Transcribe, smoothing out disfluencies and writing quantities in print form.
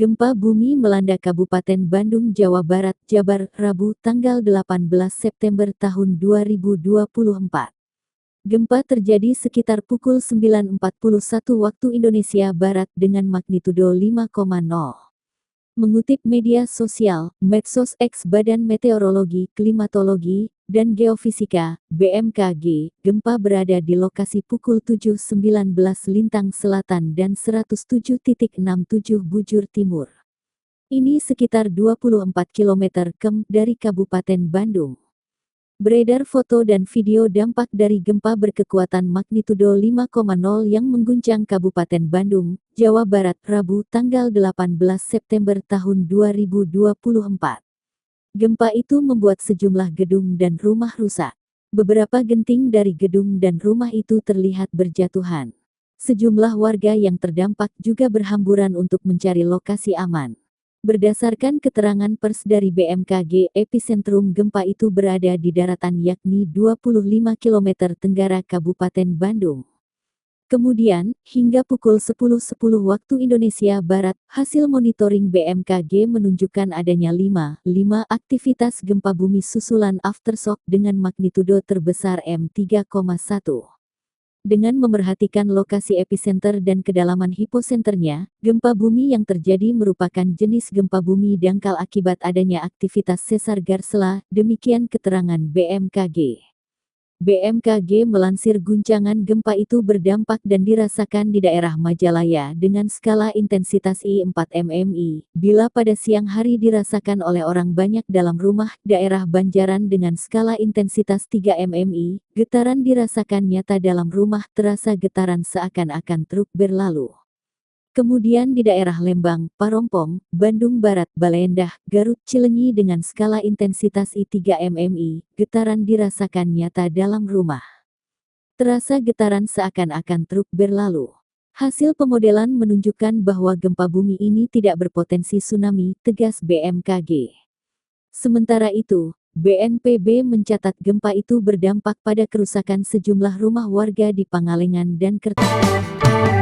Gempa bumi melanda Kabupaten Bandung, Jawa Barat, Jabar, Rabu, tanggal 18 September tahun 2024. Gempa terjadi sekitar pukul 9.41 waktu Indonesia Barat dengan magnitudo 5,0. Mengutip media sosial, Medsos X Badan Meteorologi, Klimatologi, dan Geofisika, BMKG, gempa berada di lokasi pukul 7.19 Lintang Selatan dan 107.67 Bujur Timur. Ini sekitar 24 km dari Kabupaten Bandung. Beredar foto dan video dampak dari gempa berkekuatan magnitudo 5,0 yang mengguncang Kabupaten Bandung, Jawa Barat, Rabu, tanggal 18 September tahun 2024. Gempa itu membuat sejumlah gedung dan rumah rusak. Beberapa genting dari gedung dan rumah itu terlihat berjatuhan. Sejumlah warga yang terdampak juga berhamburan untuk mencari lokasi aman. Berdasarkan keterangan pers dari BMKG, epicentrum gempa itu berada di daratan yakni 25 km tenggara Kabupaten Bandung. Kemudian, hingga pukul 10.10 waktu Indonesia Barat, hasil monitoring BMKG menunjukkan adanya 5 aktivitas gempa bumi susulan aftershock dengan magnitudo terbesar M3,1. Dengan memerhatikan lokasi epicenter dan kedalaman hiposenternya, gempa bumi yang terjadi merupakan jenis gempa bumi dangkal akibat adanya aktivitas sesar Garsela, demikian keterangan BMKG. BMKG melansir guncangan gempa itu berdampak dan dirasakan di daerah Majalaya dengan skala intensitas I4 mmi, bila pada siang hari dirasakan oleh orang banyak dalam rumah, daerah Banjaran dengan skala intensitas 3 mmi, getaran dirasakan nyata dalam rumah, terasa getaran seakan-akan truk berlalu. Kemudian di daerah Lembang, Parompong, Bandung Barat, Balendah, Garut, Cilenyi dengan skala intensitas I3 mmi, getaran dirasakan nyata dalam rumah. Terasa getaran seakan-akan truk berlalu. Hasil pemodelan menunjukkan bahwa gempa bumi ini tidak berpotensi tsunami, tegas BMKG. Sementara itu, BNPB mencatat gempa itu berdampak pada kerusakan sejumlah rumah warga di Pangalengan dan Kertapati.